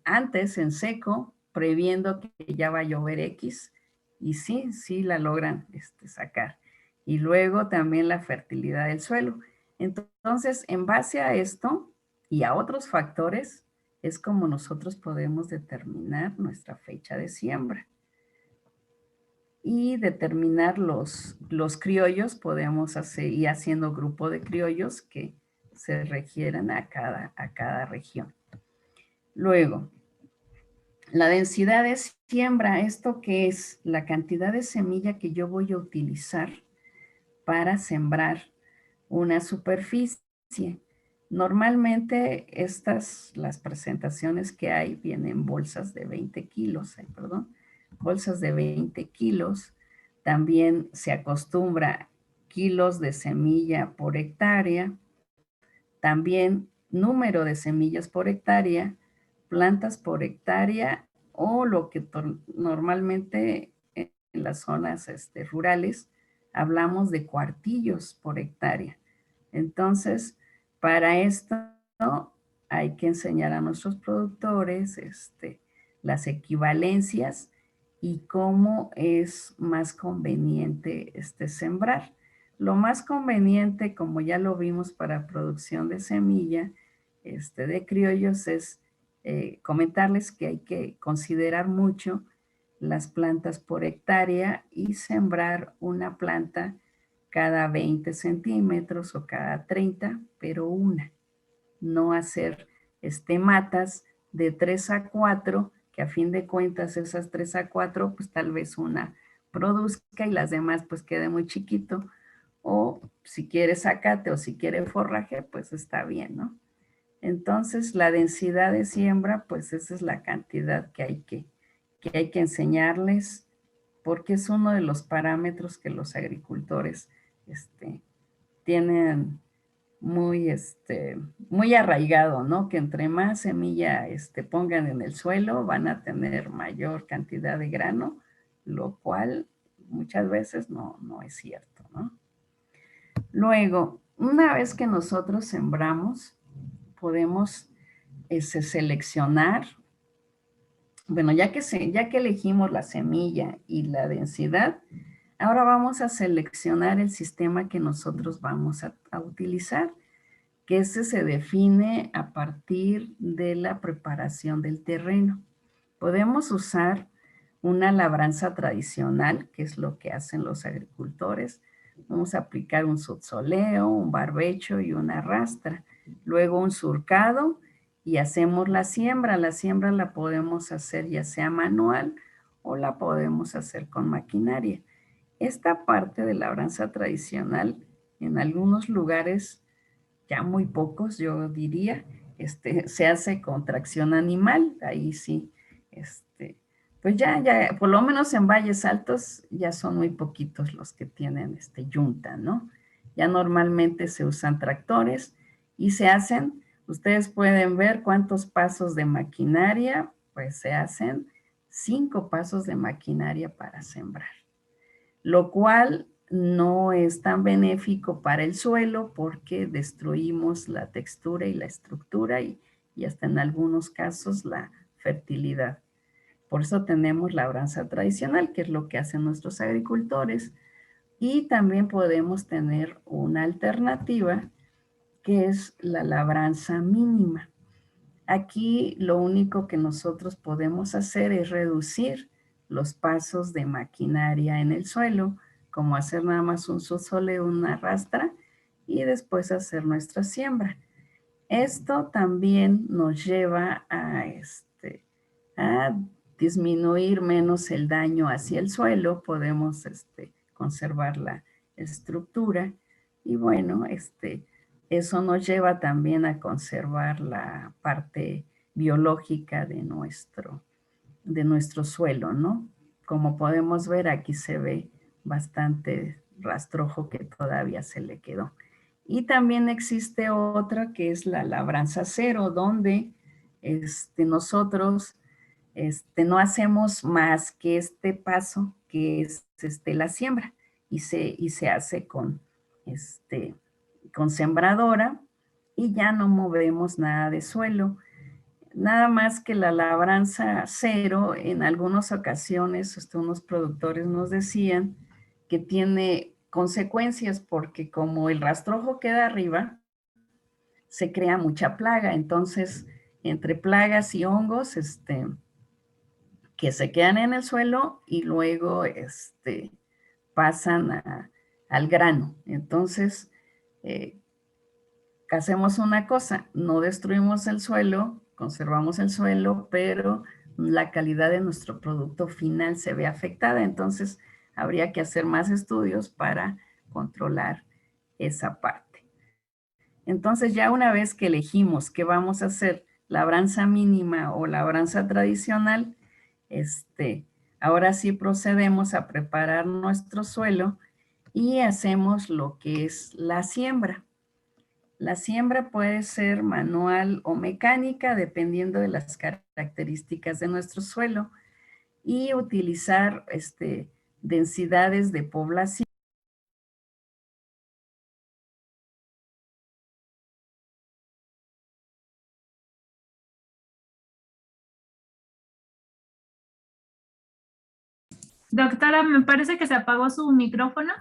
antes en seco, previendo que ya va a llover X, y sí la logran sacar. Y luego también la fertilidad del suelo. Entonces, en base a esto y a otros factores, es como nosotros podemos determinar nuestra fecha de siembra. Y determinar los criollos, podemos ir haciendo grupo de criollos que se requieran a cada región. Luego, la densidad de siembra, ¿esto qué es? La cantidad de semilla que yo voy a utilizar para sembrar una superficie. Normalmente las presentaciones que hay vienen bolsas de 20 kilos, bolsas de 20 kilos. También se acostumbra kilos de semilla por hectárea. También número de semillas por hectárea, plantas por hectárea o lo que normalmente en las zonas rurales hablamos de cuartillos por hectárea. Entonces, para esto hay que enseñar a nuestros productores las equivalencias y cómo es más conveniente sembrar. Lo más conveniente, como ya lo vimos para producción de semilla, de criollos es comentarles que hay que considerar mucho las plantas por hectárea y sembrar una planta cada 20 centímetros o cada 30, pero una. No hacer matas de 3 a 4, que a fin de cuentas esas 3 a 4, pues tal vez una produzca y las demás pues quede muy chiquito. O si quiere zacate o si quiere forraje, pues está bien, ¿no? Entonces, la densidad de siembra, pues esa es la cantidad que hay que enseñarles, porque es uno de los parámetros que los agricultores tienen muy, muy arraigado, ¿no? Que entre más semilla pongan en el suelo, van a tener mayor cantidad de grano, lo cual muchas veces no es cierto, ¿no? Luego, una vez que nosotros sembramos, podemos seleccionar, bueno, ya que elegimos la semilla y la densidad, ahora vamos a seleccionar el sistema que nosotros vamos a utilizar, que ese se define a partir de la preparación del terreno. Podemos usar una labranza tradicional, que es lo que hacen los agricultores. Vamos a aplicar un subsoleo, un barbecho y una rastra. Luego un surcado y hacemos la siembra. La siembra la podemos hacer ya sea manual o la podemos hacer con maquinaria. Esta parte de labranza tradicional, en algunos lugares, ya muy pocos, yo diría, se hace con tracción animal. Ahí sí, pues ya, por lo menos en valles altos ya son muy poquitos los que tienen yunta, ¿no? Ya normalmente se usan tractores y se hacen, ustedes pueden ver cuántos pasos de maquinaria, pues se hacen 5 pasos de maquinaria para sembrar, lo cual no es tan benéfico para el suelo porque destruimos la textura y la estructura y hasta en algunos casos la fertilidad. Por eso tenemos labranza tradicional, que es lo que hacen nuestros agricultores, y también podemos tener una alternativa que es la labranza mínima. Aquí lo único que nosotros podemos hacer es reducir los pasos de maquinaria en el suelo, como hacer nada más un subsoleo, una rastra, y después hacer nuestra siembra. Esto también nos lleva a disminuir menos el daño hacia el suelo, podemos conservar la estructura y bueno, eso nos lleva también a conservar la parte biológica de nuestro suelo, ¿no? Como podemos ver, aquí se ve bastante rastrojo que todavía se le quedó. Y también existe otra que es la labranza cero, donde nosotros no hacemos más que este paso, que es la siembra, y se hace con sembradora y ya no movemos nada de suelo. Nada más que la labranza cero, en algunas ocasiones unos productores nos decían que tiene consecuencias porque como el rastrojo queda arriba, se crea mucha plaga. Entonces, entre plagas y hongos, que se quedan en el suelo y luego pasan al grano. Entonces, hacemos una cosa, no destruimos el suelo, conservamos el suelo, pero la calidad de nuestro producto final se ve afectada. Entonces, habría que hacer más estudios para controlar esa parte. Entonces, ya una vez que elegimos qué vamos a hacer, labranza mínima o labranza tradicional, ahora sí procedemos a preparar nuestro suelo y hacemos lo que es la siembra. La siembra puede ser manual o mecánica, dependiendo de las características de nuestro suelo, y utilizar densidades de población. Doctora, me parece que se apagó su micrófono.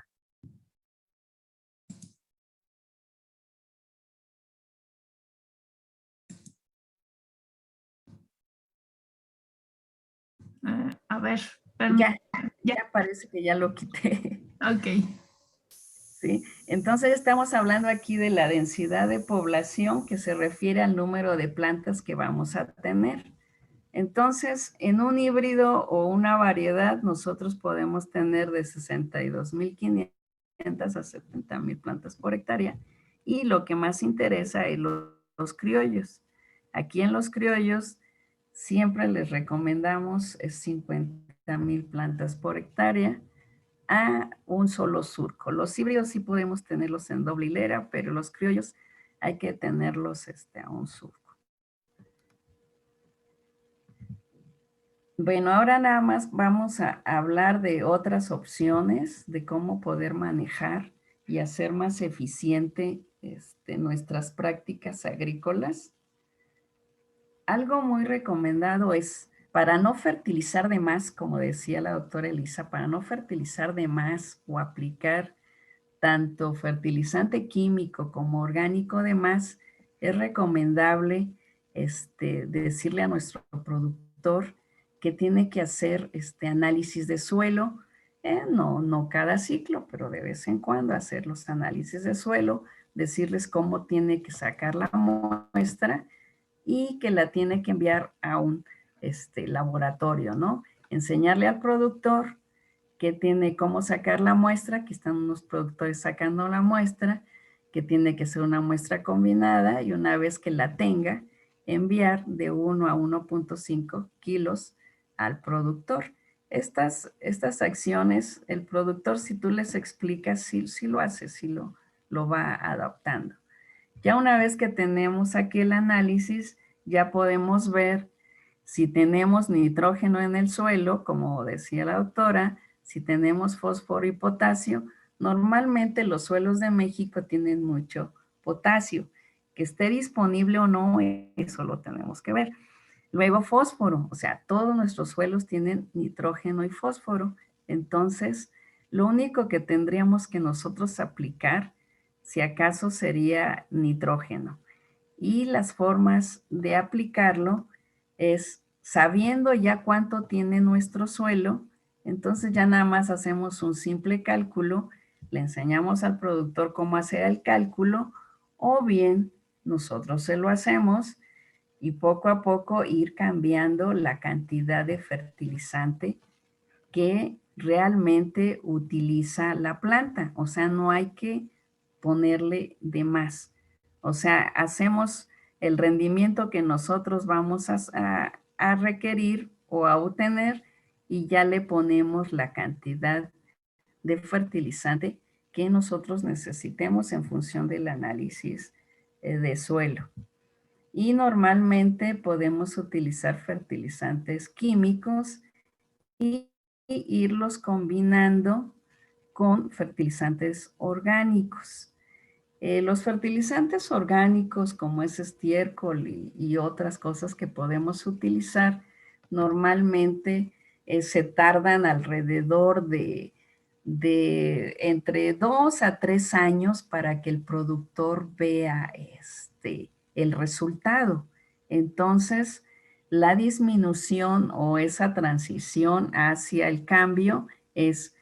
A ver, Ya, ya, ya parece que ya lo quité. ok. ¿Sí? Entonces estamos hablando aquí de la densidad de población que se refiere al número de plantas que vamos a tener. Entonces, en un híbrido o una variedad, nosotros podemos tener de 62.500 a 70.000 plantas por hectárea. Y lo que más interesa es los criollos. Aquí en los criollos siempre les recomendamos 50.000 plantas por hectárea a un solo surco. Los híbridos sí podemos tenerlos en doble hilera, pero los criollos hay que tenerlos a un surco. Bueno, ahora nada más vamos a hablar de otras opciones de cómo poder manejar y hacer más eficiente nuestras prácticas agrícolas. Algo muy recomendado es, para no fertilizar de más, como decía la doctora Elisa, para no fertilizar de más o aplicar tanto fertilizante químico como orgánico de más, es recomendable decirle a nuestro productor que tiene que hacer análisis de suelo, no cada ciclo, pero de vez en cuando hacer los análisis de suelo, decirles cómo tiene que sacar la muestra y que la tiene que enviar a un laboratorio, ¿no? Enseñarle al productor que tiene cómo sacar la muestra, aquí están unos productores sacando la muestra, que tiene que ser una muestra combinada y una vez que la tenga, enviar de 1 a 1.5 kilos al productor. Estas acciones, el productor, si tú les explicas, sí lo hace, sí lo va adaptando. Ya una vez que tenemos aquí el análisis, ya podemos ver si tenemos nitrógeno en el suelo, como decía la doctora, si tenemos fósforo y potasio. Normalmente los suelos de México tienen mucho potasio. Que esté disponible o no, eso lo tenemos que ver. Luego fósforo, o sea, todos nuestros suelos tienen nitrógeno y fósforo. Entonces, lo único que tendríamos que nosotros aplicar, si acaso, sería nitrógeno. Y las formas de aplicarlo es sabiendo ya cuánto tiene nuestro suelo, entonces ya nada más hacemos un simple cálculo, le enseñamos al productor cómo hacer el cálculo, o bien nosotros se lo hacemos y poco a poco ir cambiando la cantidad de fertilizante que realmente utiliza la planta. O sea, no hay que ponerle de más. O sea, hacemos el rendimiento que nosotros vamos a requerir o a obtener y ya le ponemos la cantidad de fertilizante que nosotros necesitemos en función del análisis de suelo. Y normalmente podemos utilizar fertilizantes químicos y irlos combinando con fertilizantes orgánicos. Los fertilizantes orgánicos como es estiércol y otras cosas que podemos utilizar, normalmente se tardan alrededor de entre 2 a 3 años para que el productor vea el resultado. Entonces, la disminución o esa transición hacia el cambio es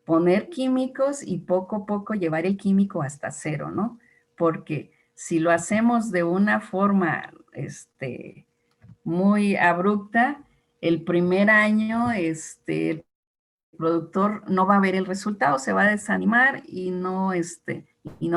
poner químicos y poco a poco llevar el químico hasta cero, ¿no? Porque si lo hacemos de una forma muy abrupta, el primer año el productor no va a ver el resultado, se va a desanimar y no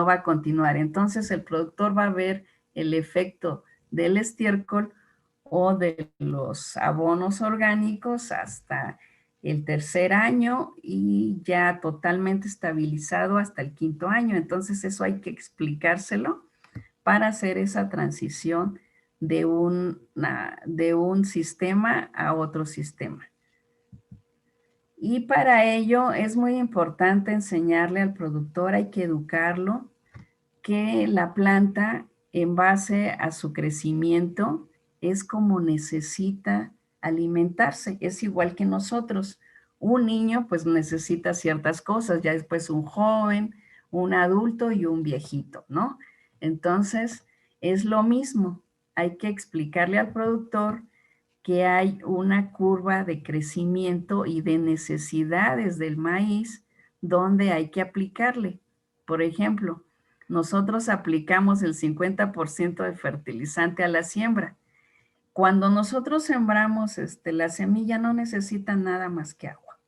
va a continuar. Entonces el productor va a ver el efecto del estiércol o de los abonos orgánicos hasta el tercer año y ya totalmente estabilizado hasta el quinto año. Entonces eso hay que explicárselo para hacer esa transición de un sistema a otro sistema. Y para ello es muy importante enseñarle al productor, hay que educarlo, que la planta en base a su crecimiento es como necesita alimentarse, es igual que nosotros. Un niño pues necesita ciertas cosas, ya después un joven, un adulto y un viejito, ¿no? Entonces es lo mismo, hay que explicarle al productor que hay una curva de crecimiento y de necesidades del maíz donde hay que aplicarle. Por ejemplo, nosotros aplicamos el 50% de fertilizante a la siembra. Cuando nosotros sembramos, la semilla no necesita nada más que agua.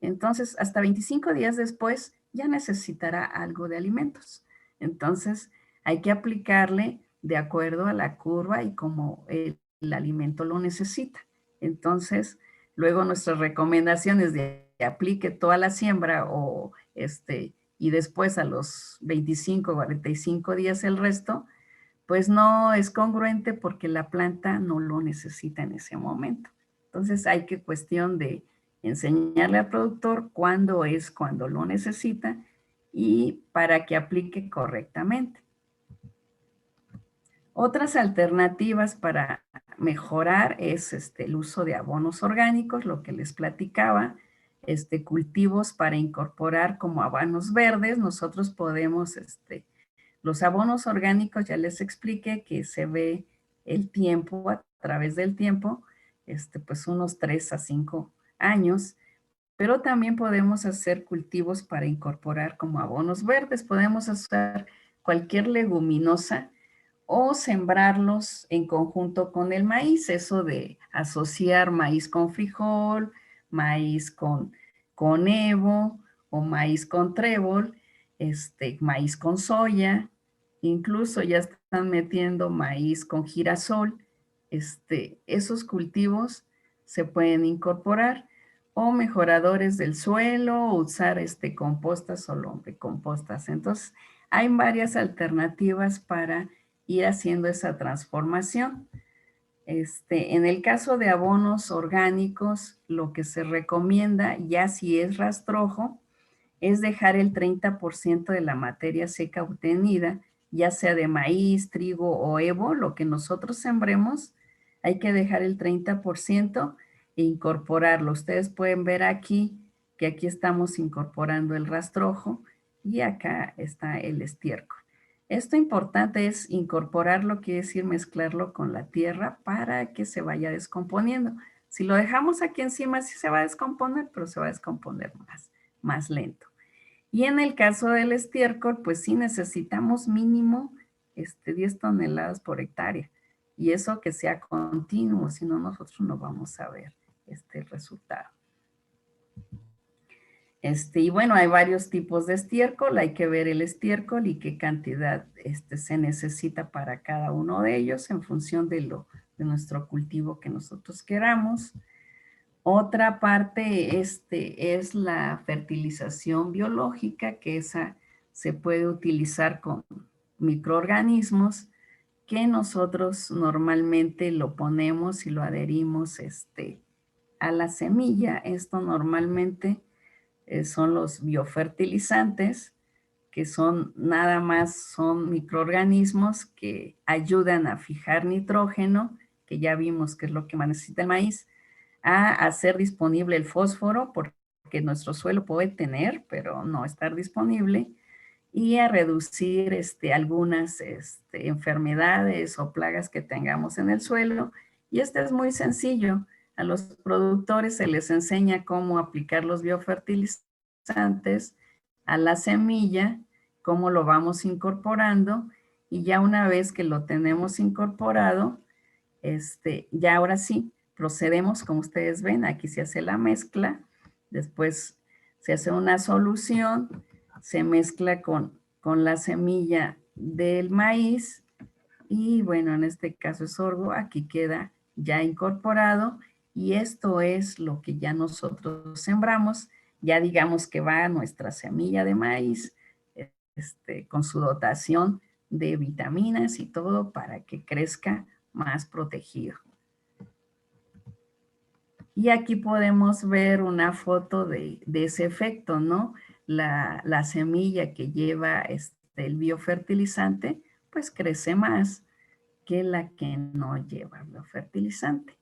Entonces, hasta 25 días después ya necesitará algo de alimentos. Entonces, hay que aplicarle de acuerdo a la curva y como el alimento lo necesita. Entonces, luego nuestras recomendaciones de que aplique toda la siembra o y después a los 25 o 45 días el resto, pues no es congruente porque la planta no lo necesita en ese momento. Entonces hay que cuestión de enseñarle al productor cuándo es cuando lo necesita y para que aplique correctamente. Otras alternativas para mejorar es el uso de abonos orgánicos, lo que les platicaba, cultivos para incorporar como abonos verdes. Nosotros podemos, los abonos orgánicos, ya les expliqué que se ve el tiempo, a través del tiempo, pues unos 3 a 5 años, pero también podemos hacer cultivos para incorporar como abonos verdes. Podemos usar cualquier leguminosa o sembrarlos en conjunto con el maíz, eso de asociar maíz con frijol, maíz con evo o maíz con trébol, maíz con soya, incluso ya están metiendo maíz con girasol. Esos cultivos se pueden incorporar o mejoradores del suelo, o usar compostas o lombricompostas. Entonces, hay varias alternativas para ir haciendo esa transformación. En el caso de abonos orgánicos, lo que se recomienda, ya si es rastrojo, es dejar el 30% de la materia seca obtenida, ya sea de maíz, trigo o evo, lo que nosotros sembremos, hay que dejar el 30% e incorporarlo. Ustedes pueden ver aquí que aquí estamos incorporando el rastrojo y acá está el estiércol. Esto importante es incorporarlo, quiere decir mezclarlo con la tierra para que se vaya descomponiendo. Si lo dejamos aquí encima, sí se va a descomponer, pero se va a descomponer más lento. Y en el caso del estiércol, pues sí necesitamos mínimo 10 toneladas por hectárea. Y eso que sea continuo, si no nosotros no vamos a ver el resultado. Y bueno, hay varios tipos de estiércol, hay que ver el estiércol y qué cantidad se necesita para cada uno de ellos en función de nuestro cultivo que nosotros queramos. Otra parte es la fertilización biológica, que esa se puede utilizar con microorganismos que nosotros normalmente lo ponemos y lo adherimos a la semilla. Esto normalmente son los biofertilizantes, que son nada más son microorganismos que ayudan a fijar nitrógeno, que ya vimos que es lo que más necesita el maíz, a hacer disponible el fósforo, porque nuestro suelo puede tener, pero no estar disponible, y a reducir algunas enfermedades o plagas que tengamos en el suelo. Y es muy sencillo. A los productores se les enseña cómo aplicar los biofertilizantes a la semilla, cómo lo vamos incorporando, y ya una vez que lo tenemos incorporado, ya ahora sí, procedemos, como ustedes ven, aquí se hace la mezcla, después se hace una solución, se mezcla con la semilla del maíz, y bueno, en este caso es sorgo, aquí queda ya incorporado, y esto es lo que ya nosotros sembramos, ya digamos que va a nuestra semilla de maíz, con su dotación de vitaminas y todo para que crezca más protegido. Y aquí podemos ver una foto de ese efecto, ¿no? La semilla que lleva el biofertilizante, pues crece más que la que no lleva biofertilizante.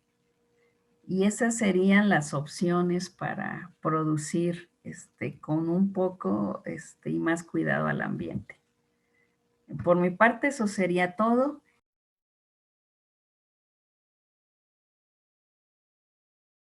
Y esas serían las opciones para producir con un poco y más cuidado al ambiente. Por mi parte, eso sería todo.